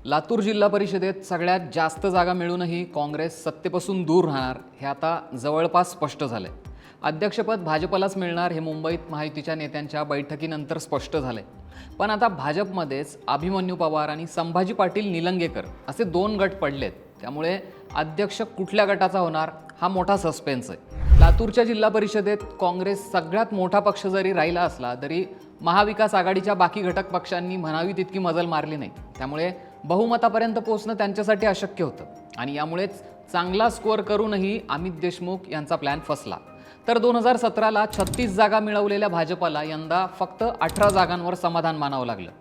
लातूर जिल्हा परिषदेत सगळ्यात जास्त जागा मिळूनही काँग्रेस सत्तेपासून दूर राहणार हे आता जवळपास स्पष्ट झालंय। अध्यक्षपद भाजपलाच मिळणार हे मुंबईत महायुतीच्या नेत्यांच्या बैठकीनंतर स्पष्ट झालंय। पण आता भाजपमध्येच अभिमन्यू पवार आणि संभाजी पाटील निलंगेकर असे दोन गट पडलेत, त्यामुळे अध्यक्ष कुठल्या गटाचा होणार हा मोठा सस्पेन्स आहे। लातूरच्या जिल्हा परिषदेत काँग्रेस सगळ्यात मोठा पक्ष जरी राहिला असला तरी महाविकास आघाडीच्या बाकी घटक पक्षांनी म्हणावी तितकी मजल मारली नाही, त्यामुळे बहुमतापर्यंत पोहोचणं त्यांच्यासाठी अशक्य होतं आणि यामुळेच चांगला स्कोअर करूनही अमित देशमुख यांचा प्लॅन फसला। तर 2017ला 36 जागा मिळवलेल्या भाजपला यंदा फक्त 18 जागांवर समाधान मानावं लागलं।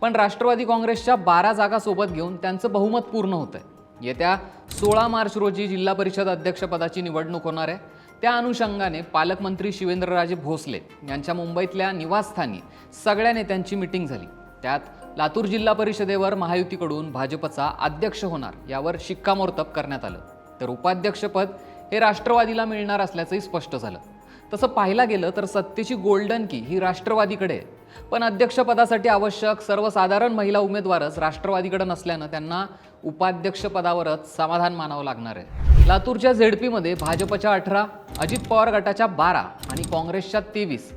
पण राष्ट्रवादी काँग्रेसच्या 12 जागा सोबत घेऊन त्यांचं बहुमत पूर्ण होतंय। येत्या 16 मार्च रोजी जिल्हा परिषद अध्यक्षपदाची निवडणूक होणार आहे। त्या अनुषंगाने पालकमंत्री शिवेंद्रराजे भोसले यांच्या मुंबईतल्या निवासस्थानी सगळ्या नेत्यांची मीटिंग झाली। त्यात लातूर जिल्हा परिषदेवर महायुतीकडून भाजपचा अध्यक्ष होणार यावर शिक्कामोर्तब करण्यात आलं, तर उपाध्यक्षपद हे राष्ट्रवादीला मिळणार असल्याचंही स्पष्ट झालं। तसं पाहायला गेलं तर सत्तेची गोल्डन की ही राष्ट्रवादीकडे आहे, पण अध्यक्षपदासाठी आवश्यक सर्वसाधारण महिला उमेदवारच राष्ट्रवादीकडे नसल्यानं त्यांना उपाध्यक्षपदावरच समाधान मानावं लागणार आहे। लातूरच्या झेडपीमध्ये भाजपच्या 18, अजित पवार गटाच्या 12 आणि काँग्रेसच्या 23,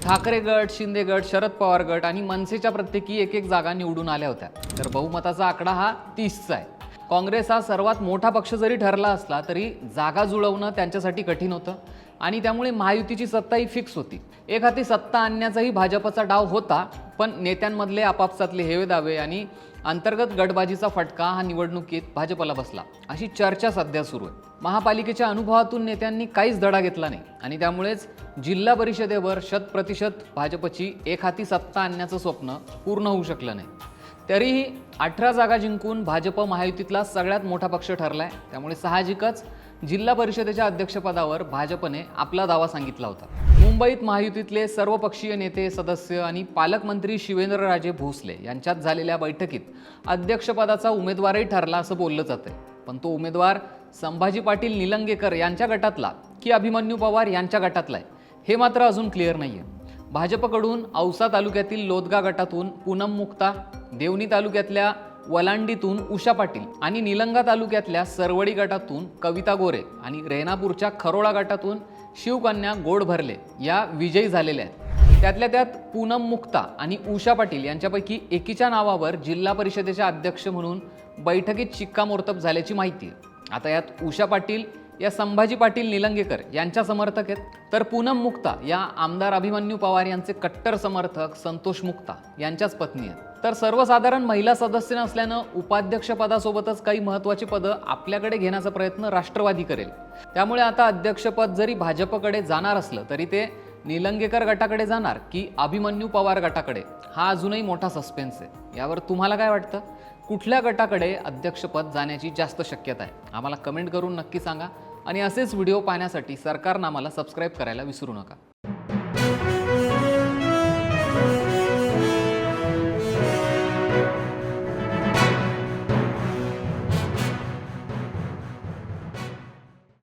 ठाकरे गट, शिंदे गट, शरद पवार गट आणि मनसेच्या प्रत्येकी एक जागा निवडून आल्या होत्या, तर बहुमताचा आकडा हा 30चा आहे। काँग्रेस हा सर्वात मोठा पक्ष जरी ठरला असला तरी जागा जुळवणं त्यांच्यासाठी कठीण होतं आणि त्यामुळे महायुतीची सत्ताही फिक्स होती। एक हाती सत्ता आणण्याचाही भाजपचा डाव होता, पण नेत्यांमधले आपापसातले हेवेदावे आणि अंतर्गत गटबाजीचा फटका हा निवडणुकीत भाजपला बसला, अशी चर्चा सध्या सुरू आहे। महापालिकेच्या अनुभवातून नेत्यांनी काहीच धडा घेतला नाही आणि त्यामुळेच जिल्हा परिषदेवर 100% भाजपची एक हाती सत्ता आणण्याचं स्वप्न पूर्ण होऊ शकलं नाही। तरीही 18 जागा जिंकून भाजप महायुतीतला सगळ्यात मोठा पक्ष ठरलाय, त्यामुळे साहजिकच जिल्हा परिषदेच्या अध्यक्षपदावर भाजपने आपला दावा सांगितला होता। मुंबईत महायुतीतले सर्वपक्षीय नेते, सदस्य आणि पालकमंत्री शिवेंद्रराजे भोसले यांच्यात झालेल्या बैठकीत अध्यक्षपदाचा उमेदवारही ठरला असं बोललं जातंय, पण तो उमेदवार संभाजी पाटील निलंगेकर यांच्या गटातला की अभिमन्यू पवार यांच्या गटातला आहे हे मात्र अजून क्लिअर नाहीये। भाजपकडून औसा तालुक्यातील लोदगा गटातून पूनम मुक्ता, देवणी तालुक्यातल्या वलांडीतून उषा पाटील आणि निलंगा तालुक्यातल्या सरवडी गटातून कविता गोरे आणि रेणापूरच्या खरोळा गटातून शिवकन्या गोड भरले या विजयी झालेल्या आहेत। त्यातल्या त्यात पूनम मुक्ता आणि उषा पाटील यांच्यापैकी एकीच्या नावावर जिल्हा परिषदेच्या अध्यक्ष म्हणून बैठकीत शिक्कामोर्तब झाल्याची माहिती आहे। आता यात उषा पाटील या संभाजी पाटील निलंगेकर यांच्या समर्थक आहेत, तर पूनम मुक्ता या आमदार अभिमन्यू पवार यांचे कट्टर समर्थक संतोष मुक्ता यांच्याच पत्नी आहेत। तर सर्वसाधारण महिला सदस्य नसल्यानं उपाध्यक्षपदासोबतच काही महत्त्वाची पदं आपल्याकडे घेण्याचा प्रयत्न राष्ट्रवादी करेल, त्यामुळे आता अध्यक्षपद जरी भाजपकडे जाणार असलं तरी ते निलंगेकर गटाकडे जाणार की अभिमन्यू पवार गटाकडे हा अजूनही मोठा सस्पेन्स आहे। यावर तुम्हाला काय वाटतं? कुठल्या गटाकडे अध्यक्षपद जाण्याची जास्त शक्यता आहे? आम्हाला कमेंट करून नक्की सांगा आणि असेच व्हिडिओ पाहण्यासाठी सरकारनामाला सबस्क्राईब करायला विसरू नका।